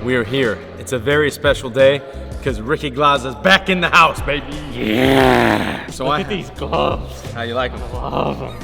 we are here. It's a very special day because Ricky Glaza's back in the house, baby. Yeah. So Look at these gloves. How you like them? I love them.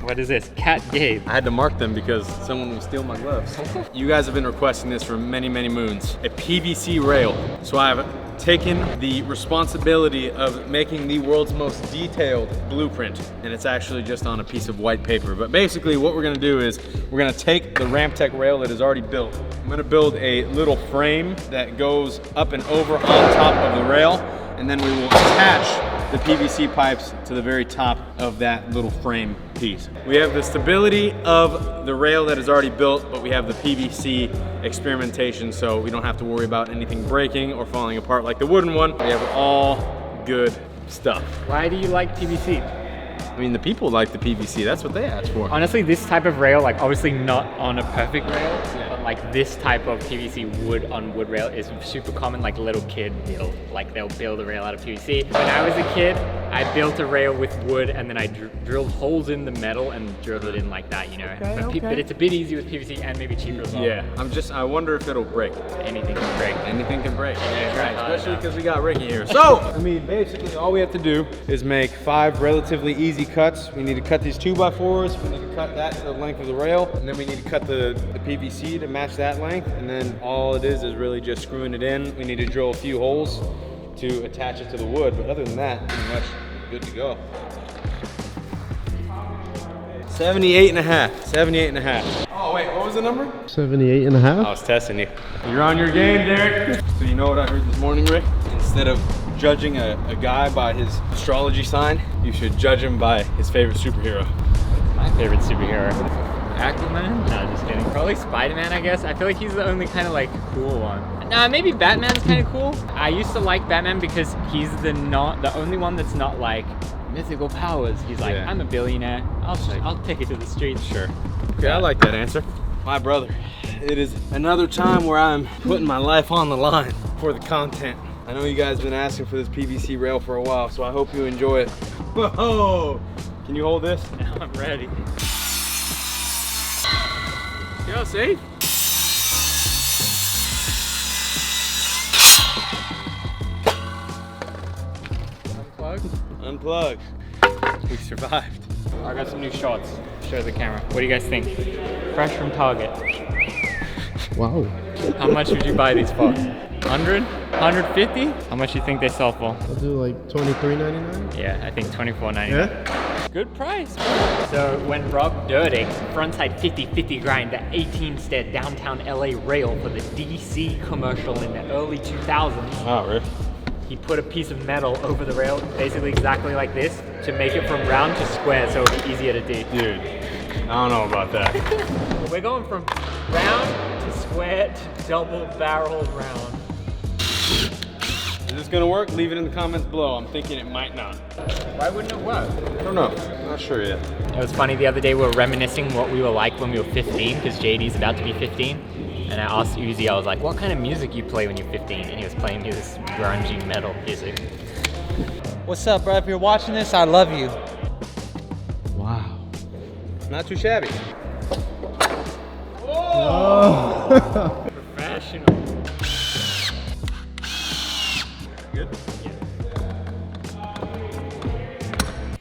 What is this? Cat Gabe. I had to mark them because someone will steal my gloves. You guys have been requesting this for many, many moons. A PVC rail. So I have taken the responsibility of making the world's most detailed blueprint, and it's actually just on a piece of white paper. But basically what we're gonna do is we're gonna take the Ramtech rail that is already built. I'm gonna build a little frame that goes up and over on top of the rail, and then we will attach the PVC pipes to the very top of that little frame piece. We have the stability of the rail that is already built, but we have the PVC experimentation, so we don't have to worry about anything breaking or falling apart like the wooden one. We have all good stuff. Why do you like PVC? I mean, the people like the PVC. That's what they asked for. Honestly, this type of rail, like obviously not on a perfect rail, but like this type of PVC wood on wood rail is super common. Like little kid build, like they'll build a rail out of PVC. When I was a kid, I built a rail with wood and then I drilled holes in the metal and drilled it in like that, you know. Okay, but it's a bit easy with PVC and maybe cheaper as well. Yeah, I wonder if it'll break. Anything can break. Anything can break. Yeah, right. Especially because we got Ricky here. So, I mean, basically all we have to do is make 5 relatively easy cuts. We need to cut these 2x4s, we need to cut that to the length of the rail, and then we need to cut the PVC to match that length, and then all it is really just screwing it in. We need to drill a few holes to attach it to the wood, but other than that, pretty much good to go. 78 and a half. 78 and a half. Oh wait, what was the number? 78 and a half? I was testing you. You're on your game, Derek. So you know what I heard this morning, Rick? Instead of judging a guy by his astrology sign, you should judge him by his favorite superhero. My favorite superhero. Aquaman? No, just kidding. Probably Spider-Man, I guess. I feel like he's the only kind of like cool one. Nah, maybe Batman's kind of cool. I used to like Batman because he's the only one that's not like mythical powers. He's like, I'm a billionaire. I'll take it to the streets. Sure. Okay, I like that answer. My brother, it is another time where I'm putting my life on the line for the content. I know you guys have been asking for this PVC rail for a while, so I hope you enjoy it. Whoa! Can you hold this? Now I'm ready. Yeah, safe. Unplug. We survived. I got some new shots. Show the camera. What do you guys think? Fresh from Target. Wow. How much would you buy these for? 100? 150? How much do you think they sell for? I'll do like $23.99. Yeah, I think $24.99. Yeah? Good price. So when Rob Dyrdek, frontside 50/50 grind the 18-stair downtown LA rail for the DC commercial in the early 2000s. Oh, really? He put a piece of metal over the rail, basically exactly like this, to make it from round to square so it'll be easier to do. Dude, I don't know about that. We're going from round to square to double barrel round. Is this gonna work? Leave it in the comments below. I'm thinking it might not. Why wouldn't it work? I don't know. I'm not sure yet. It was funny, the other day we were reminiscing what we were like when we were 15, because JD's about to be 15. And I asked Uzi, I was like, what kind of music you play when you're 15? And he was playing this grungy metal music. What's up, bro? If you're watching this, I love you. Wow. Not too shabby. Oh. Professional. Good?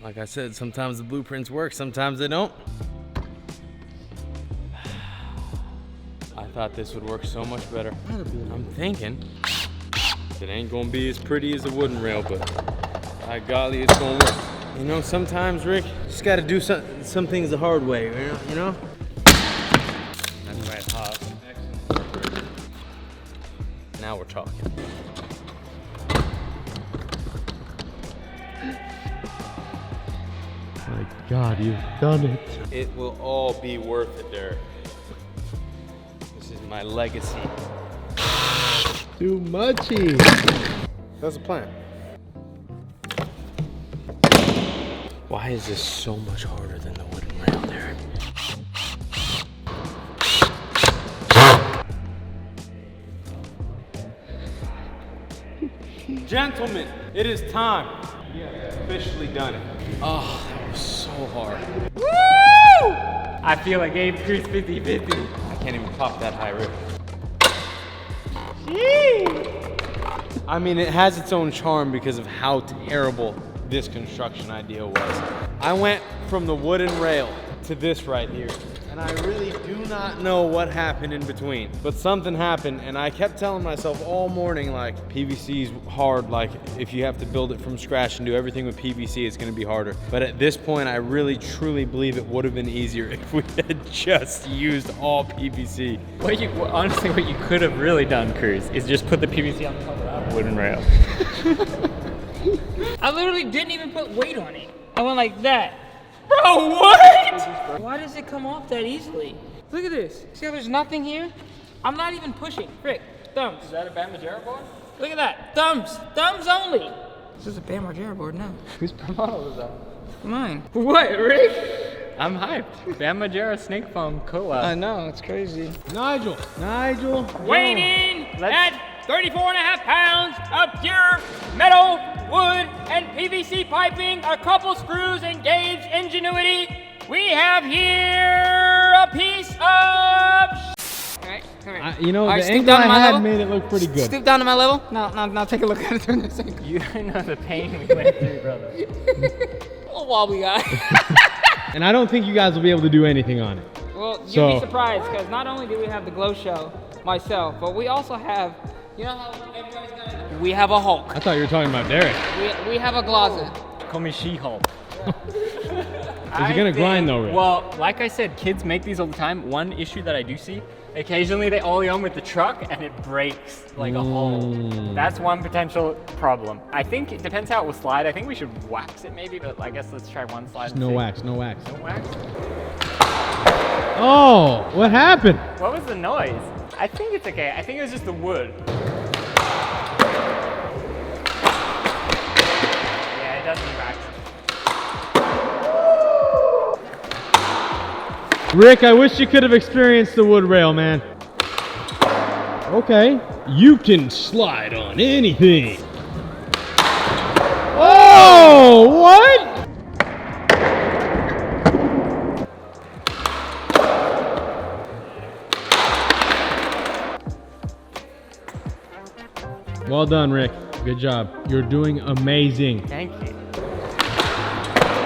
Like I said, sometimes the blueprints work, sometimes they don't. I thought this would work so much better. I'm thinking it ain't gonna be as pretty as a wooden rail, but by golly, it's gonna work. You know, sometimes, Rick, you just gotta do some things the hard way, you know? That's right, hard. Excellent. Now we're talking. My God, you've done it. It will all be worth it, Derek. This is my legacy. Too muchy. That's the plan. Why is this so much harder than the wooden rail, Derek? Gentlemen, it is time. We have officially done it. Oh, that was so hard. Woo! I feel like Abe Cruz 50/50. I can't even pop that high rip. I mean, it has its own charm because of how terrible this construction idea was. I went from the wooden rail to this right here, and I really do not know what happened in between. But something happened, and I kept telling myself all morning, like, PVC's hard. Like, if you have to build it from scratch and do everything with PVC, it's gonna be harder. But at this point, I really, truly believe it would have been easier if we had just used all PVC. Honestly, what you could have really done, Cruz, is just put the PVC on the top of that wooden rail. I literally didn't even put weight on it. I went like that. Bro, what? Why does it come off that easily? Look at this. See how there's nothing here? I'm not even pushing. Frick. Thumbs. Is that a Bam Margera board? Look at that. Thumbs. Thumbs only. This is a Bam Margera board now. Whose model is that? Mine. What, Rick? I'm hyped. Bam Margera snake foam collab. I know, it's crazy. Nigel. Weighing in at 34.5 pounds of pure metal, wood, and PVC piping, a couple screws, and gauge ingenuity. We have here a piece of. All right, come here. You know, All right, the stoop angle down I to my had level. made it look pretty good. Stoop down to my level. Now take a look at it during this angle. You don't know the pain we went through, brother. A little wobbly guy. And I don't think you guys will be able to do anything on it. Well, you'd So- be surprised because not only do we have the glow show myself, but we also have, you know how everybody's gonna. We have a Hulk. I thought you were talking about Derek. We have a Glaza. Call me She-Hulk. Is he gonna grind though, Rick? Well, like I said, kids make these all the time. One issue that I do see, occasionally they ollie on with the truck and it breaks like a hole. That's one potential problem. I think it depends how it will slide. I think we should wax it maybe, but I guess let's try one slide. and No see. wax, no wax. No wax? Oh, what happened? What was the noise? I think it's okay. I think it was just the wood. Yeah, it doesn't wax. Rick, I wish you could have experienced the wood rail, man. Okay. You can slide on anything. Oh, what? Well done, Rick. Good job. You're doing amazing. Thank you.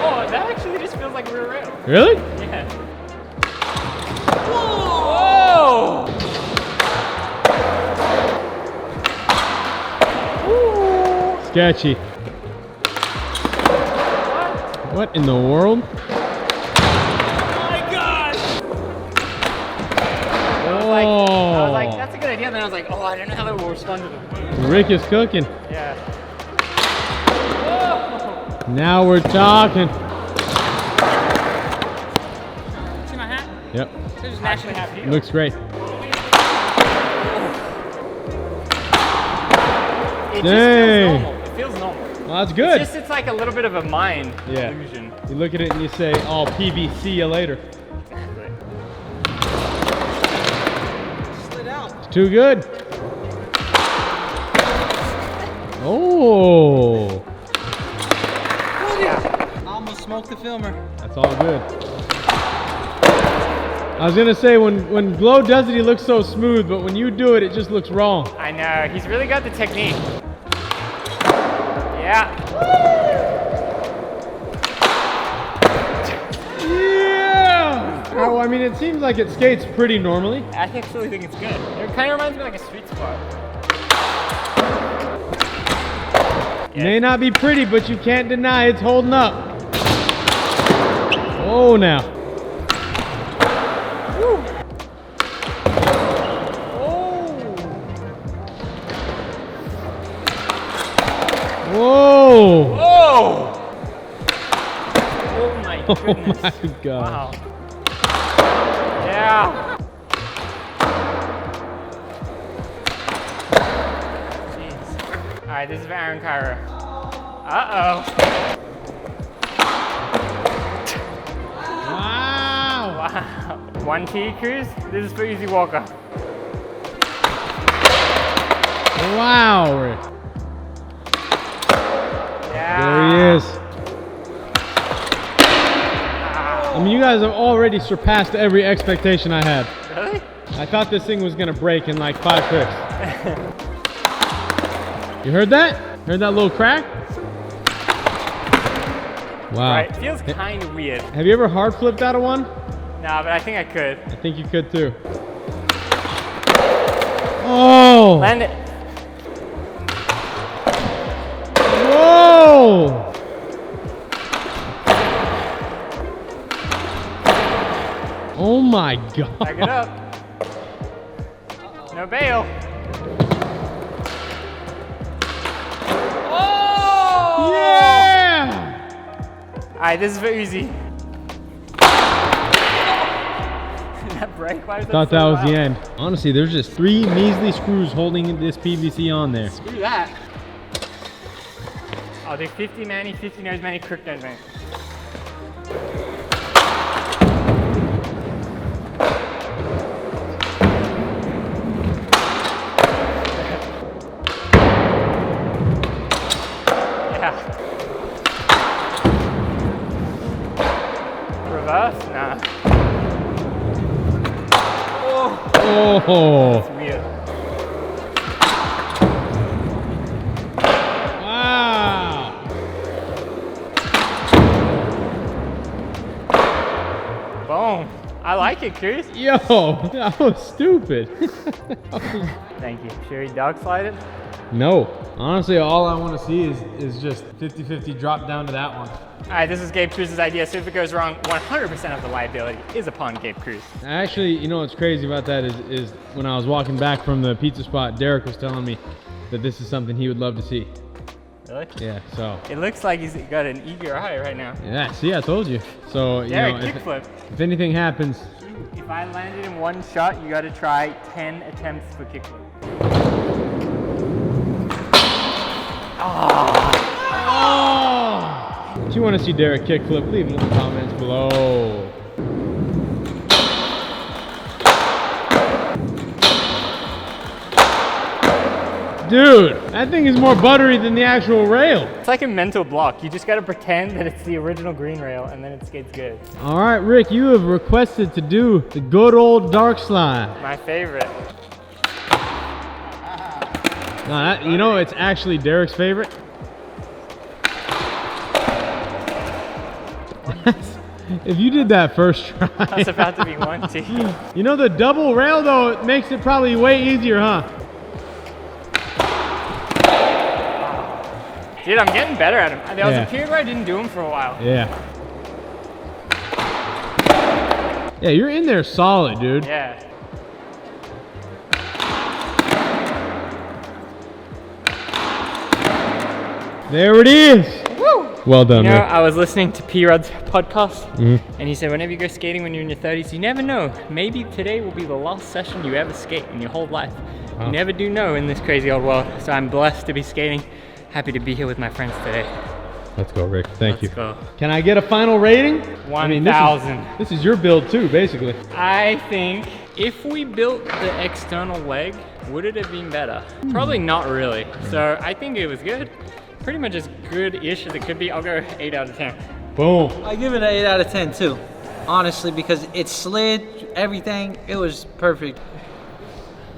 Oh, that actually just feels like rear rail. Really? Yeah. Whoa! Sketchy. What in the world? Oh my god! I was like, that's a good idea. And then I was like, oh, I don't know how that will respond to the wood. Rick is cooking. Yeah. Now we're talking. See my hat? Yep. They're just Actually naturally happy. Looks great. It Dang. just feels normal. It feels normal. Well, that's good. It's like a little bit of a mind Yeah. illusion. You look at it and you say, "Oh, PVC you later." Exactly. slid out. It's too good. Oh, I almost smoked the filmer. that's all good. I was gonna say when Glow does it, he looks so smooth, but when you do it, it just looks wrong. I know. He's really got the technique. Yeah. Yeah. Oh, I mean, it seems like it skates pretty normally. I actually think it's good. It kind of reminds me of like a sweet spot. May not be pretty, but you can't deny it's holding up. Oh, now. Whoa! Whoa! Oh my Oh goodness. my God. Wow. Yeah. Jeez. All right, this is for Aaron Kyra. Uh-oh. Wow! Wow. 1T cruise. This is for Easy Walker. Wow, Rick. Yeah. There he is. I mean, you guys have already surpassed every expectation I had. Really? I thought this thing was gonna break in like 5 clicks. You heard that? Heard that little crack? Wow. Right, feels kind of weird. Have you ever hard flipped out of one? Nah, but I think I could. I think you could too. Oh! Land it. Whoa! Oh my god. Back it up. No bail. Oh! Yeah! Alright, this is very easy. That brake, why was that Thought so that was loud? the end. Honestly, there's just 3 measly screws holding this PVC on there. Screw that. I'll do 50 Manny, 50 nose Manny, crook nose Manny. Yeah. Reverse? Nah. Oh! It's weird. Wow! Boom. I like it, Chris. Yo, that was stupid. Thank you. Should we dog slide it? No. Honestly, all I want to see is just 50-50 drop down to that one. All right, this is Gabe Cruz's idea, so if it goes wrong, 100% of the liability is upon Gabe Cruz. Actually, you know what's crazy about that is when I was walking back from the pizza spot, Derek was telling me that this is something he would love to see. Really? Yeah, so. It looks like he's got an eager eye right now. Yeah, see, I told you. So, you Derek, know, kickflip. if anything happens, If I landed in one shot, you got to try 10 attempts for kickflip. oh! If you want to see Derek kickflip, leave it in the comments below. Dude, that thing is more buttery than the actual rail. It's like a mental block. You just got to pretend that it's the original green rail, and then it skates good. All right, Rick, you have requested to do the good old dark slide. My favorite. You know, it's actually Derek's favorite. If you did that first try. That's about to be 1, 2. You know, the double rail, though, it makes it probably way easier, huh? Dude, I'm getting better at them. There was Yeah. a period where I didn't do them for a while. Yeah. Yeah, you're in there solid, dude. Yeah. There it is. Woo! Well done, You know, Rick. I was listening to P-Rod's podcast, Mhm. and he said whenever you go skating when you're in your 30s, you never know. Maybe today will be the last session you ever skate in your whole life. Wow. You never do know in this crazy old world. So I'm blessed to be skating. Happy to be here with my friends today. Let's go, Rick. Thank you. Let's go. Can I get a final rating? 1,000. This is your build too, basically. I think if we built the external leg, would it have been better? Probably not really. So I think it was good. Pretty much as good-ish as it could be. I'll go 8 out of 10. Boom. I give it an 8 out of 10 too. Honestly, because it slid, everything, it was perfect.